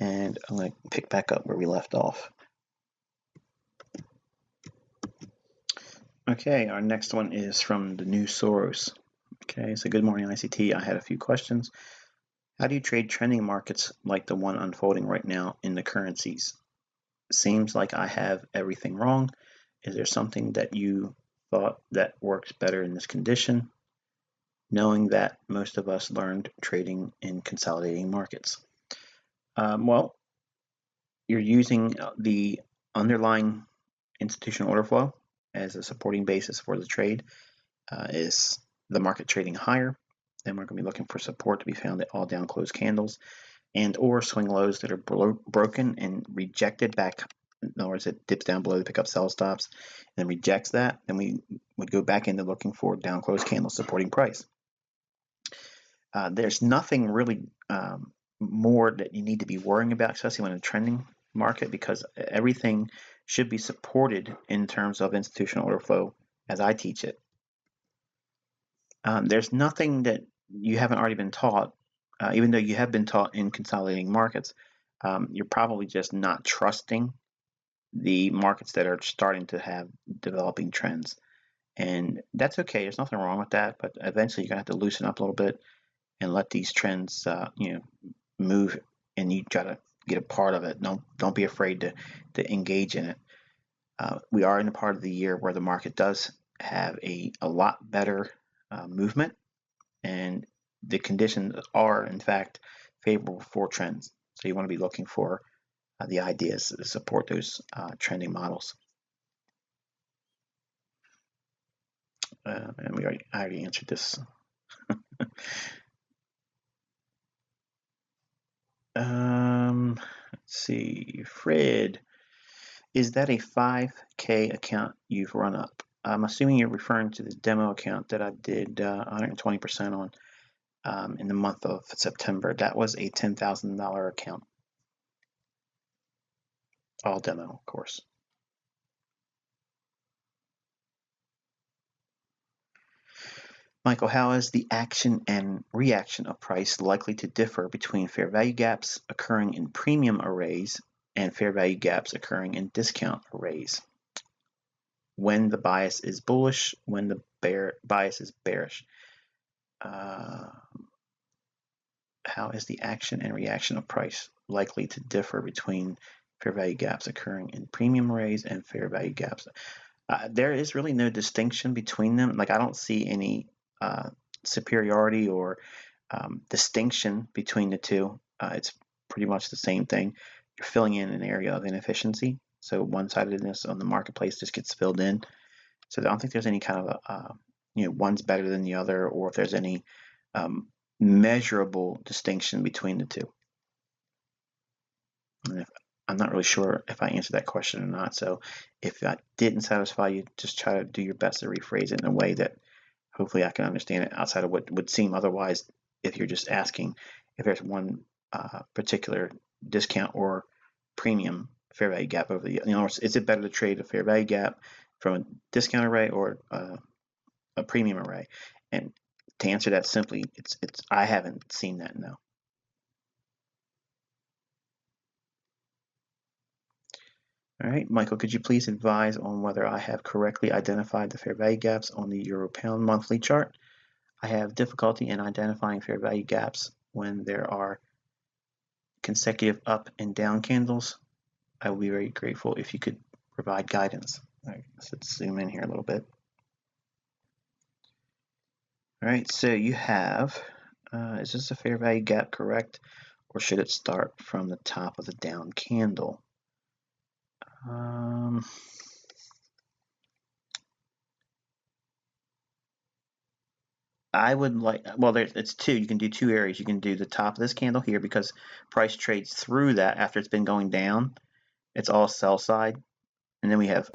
and I'm going to pick back up where we left off. Okay, our next one is from the new Soros. Okay, so good morning, ICT. I had a few questions. How do you trade trending markets like the one unfolding right now in the currencies? Seems like I have everything wrong. Is there something that you thought that works better in this condition? Knowing that most of us learned trading in consolidating markets. Well, you're using the underlying institutional order flow as a supporting basis for the trade. Is the market trading higher? Then we're going to be looking for support to be found at all down closed candles and or swing lows that are broken and rejected back. In other words, it dips down below to pick up sell stops and rejects that. Then we would go back into looking for down closed candles supporting price. There's nothing really more that you need to be worrying about, especially when in a trending market, because everything should be supported in terms of institutional order flow as I teach it. There's nothing that you haven't already been taught, even though you have been taught in consolidating markets. You're probably just not trusting the markets that are starting to have developing trends. And that's okay. There's nothing wrong with that. But eventually you're going to have to loosen up a little bit and let these trends move, and you try to get a part of it. Don't be afraid to engage in it. We are in a part of the year where the market does have a lot better movement, and the conditions are in fact favorable for trends. So you want to be looking for the ideas to support those trending models. And I already answered this. Let's see, Fred, is that a 5K account you've run up? I'm assuming you're referring to the demo account that I did 120% on in the month of September. That was a $10,000 account. All demo, of course. Michael, how is the action and reaction of price likely to differ between fair value gaps occurring in premium arrays and fair value gaps occurring in discount arrays? When the bias is bullish, when the bias is bearish. How is the action and reaction of price likely to differ between fair value gaps occurring in premium arrays and fair value gaps? There is really no distinction between them. Like, I don't see any superiority or distinction between the two. It's pretty much the same thing. You're filling in an area of inefficiency, so one-sidedness on the marketplace just gets filled in. So I don't think there's any kind of one's better than the other, or if there's any measurable distinction between the two. And I'm not really sure if I answered that question or not. So if that didn't satisfy you, just try to do your best to rephrase it in a way that hopefully I can understand it outside of what would seem otherwise if you're just asking if there's one particular discount or premium fair value gap over the, is it better to trade a fair value gap from a discount array or a premium array? And to answer that simply, it's I haven't seen that, no. All right, Michael, could you please advise on whether I have correctly identified the fair value gaps on the Euro-Pound monthly chart? I have difficulty in identifying fair value gaps when there are consecutive up and down candles. I will be very grateful if you could provide guidance. All right, so let's zoom in here a little bit. All right, so you have, is this a fair value gap correct, or should it start from the top of the down candle? I would like, well, it's two. You can do two areas. You can do the top of this candle here because price trades through that after it's been going down. It's all sell side. And then we have